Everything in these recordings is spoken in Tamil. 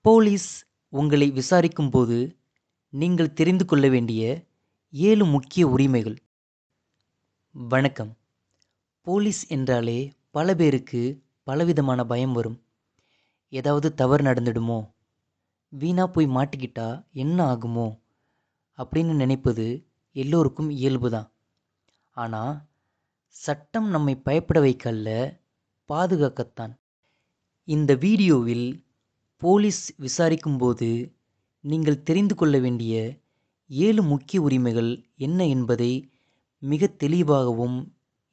போலீஸ் உங்களை விசாரிக்கும்போது நீங்கள் தெரிந்து கொள்ள வேண்டிய 7 முக்கிய உரிமைகள். வணக்கம். போலீஸ் என்றாலே பல பேருக்கு பலவிதமான பயம் வரும். ஏதாவது தவறு நடந்துடுமோ, வீணா போய் மாட்டிக்கிட்டா என்ன ஆகுமோ அப்படின்னு நினைப்பது எல்லோருக்கும் இயல்புதான். ஆனால் சட்டம் நம்மை பயப்பட வைக்கல்ல, பாதுகாக்கத்தான். இந்த வீடியோவில் போலீஸ் விசாரிக்கும்போது நீங்கள் தெரிந்து கொள்ள வேண்டிய 7 முக்கிய உரிமைகள் என்ன என்பதை மிக தெளிவாகவும்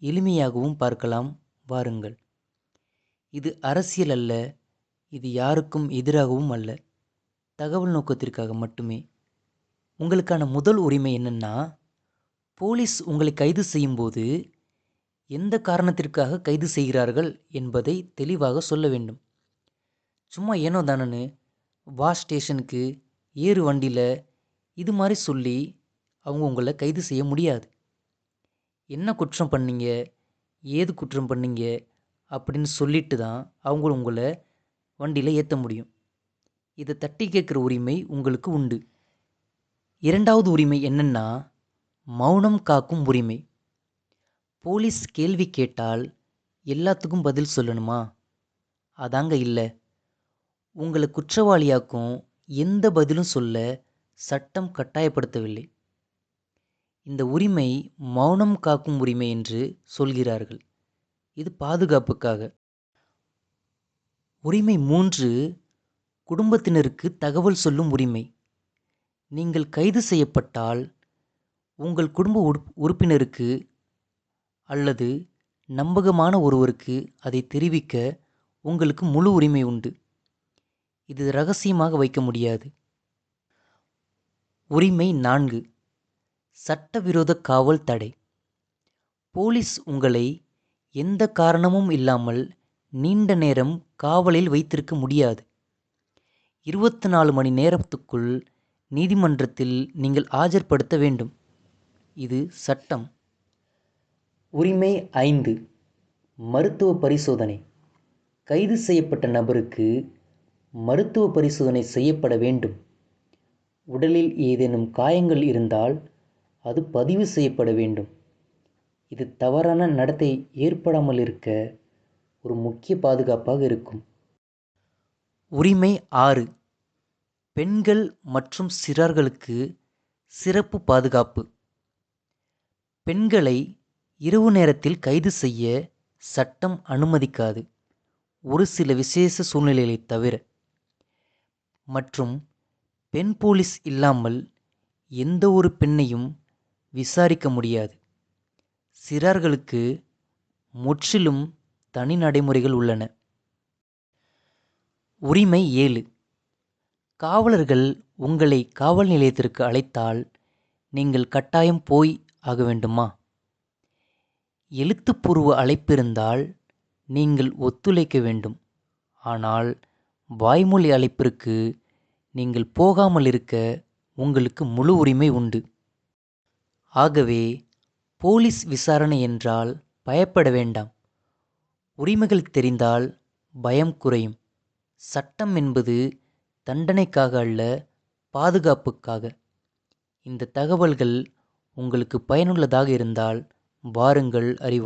எளிமையாகவும் பார்க்கலாம். வாருங்கள். இது அரசியல் அல்ல, இது யாருக்கும் எதிராகவும் அல்ல, தகவல் நோக்கத்திற்காக மட்டுமே. உங்களுக்கான முதல் உரிமை என்னன்னா, போலீஸ் உங்களை கைது செய்யும்போது எந்த காரணத்திற்காக கைது செய்கிறார்கள் என்பதை தெளிவாக சொல்ல வேண்டும். சும்மா ஏனோ தானன்னு வா ஸ்டேஷனுக்கு, ஏறு வண்டியில், இது மாதிரி சொல்லி அவங்க உங்களை கைது செய்ய முடியாது. என்ன குற்றம் பண்ணீங்க, ஏது குற்றம் பண்ணீங்க அப்படின்னு சொல்லிட்டு தான் அவங்க உங்களை வண்டியில் ஏற்ற முடியும். இதை தட்டி கேட்குற உரிமை உங்களுக்கு உண்டு. இரண்டாவது உரிமை என்னன்னா, மௌனம் காக்கும் உரிமை. போலீஸ் கேள்வி கேட்டால் எல்லாத்துக்கும் பதில் சொல்லணுமா? அதாங்க இல்லை. உங்களை குற்றவாளியாக்கும் எந்த பதிலும் சொல்ல சட்டம் கட்டாயப்படுத்தவில்லை. இந்த உரிமை மௌனம் காக்கும் உரிமை என்று சொல்கிறார்கள். இது பாதுகாப்புக்காக. உரிமை 3, குடும்பத்தினருக்கு தகவல் சொல்லும் உரிமை. நீங்கள் கைது செய்யப்பட்டால் உங்கள் குடும்ப உறுப்பினருக்கு அல்லது நம்பகமான ஒருவருக்கு அதை தெரிவிக்க உங்களுக்கு முழு உரிமை உண்டு. இது ரகசியமாக வைக்க முடியாது. உரிமை 4, சட்டவிரோத காவல் தடை. போலீஸ் உங்களை எந்த காரணமும் இல்லாமல் நீண்ட நேரம் காவலில் வைத்திருக்க முடியாது. 24 மணி நேரத்துக்குள் நீதிமன்றத்தில் நீங்கள் ஆஜர்படுத்த வேண்டும். இது சட்டம். உரிமை 5, மருத்துவ பரிசோதனை. கைது செய்யப்பட்ட நபருக்கு மருத்துவ பரிசோதனை செய்யப்பட வேண்டும். உடலில் ஏதேனும் காயங்கள் இருந்தால் அது பதிவு செய்யப்பட வேண்டும். இது தவறான நடத்தை ஏற்படாமல் இருக்க ஒரு முக்கிய பாதுகாப்பாக இருக்கும். உரிமை 6, பெண்கள் மற்றும் சிறார்களுக்கு சிறப்பு பாதுகாப்பு. பெண்களை இரவு நேரத்தில் கைது செய்ய சட்டம் அனுமதிக்காது, ஒரு சில விசேஷ சூழ்நிலைகளை தவிர. மற்றும் பெண் போலீஸ் இல்லாமல் எந்த ஒரு பெண்ணையும் விசாரிக்க முடியாது. சிறார்களுக்கு முற்றிலும் தனி நடைமுறைகள் உள்ளன. உரிமை 7, காவலர்கள் உங்களை காவல் நிலையத்திற்கு அழைத்தால் நீங்கள் கட்டாயம் போய் ஆக வேண்டுமா? எழுத்துப்பூர்வ அழைப்பிருந்தால் நீங்கள் ஒத்துழைக்க வேண்டும். ஆனால் வாய்மொழி அழைப்பிற்கு நீங்கள் போகாமல் இருக்க உங்களுக்கு முழு உரிமை உண்டு. ஆகவே போலீஸ் விசாரணை என்றால் பயப்பட வேண்டாம். உரிமைகள் தெரிந்தால் பயம் குறையும். சட்டம் என்பது தண்டனைக்காக அல்ல, பாதுகாப்புக்காக. இந்த தகவல்கள் உங்களுக்கு பயனுள்ளதாக இருந்தால் வாருங்கள் அறிவோம்.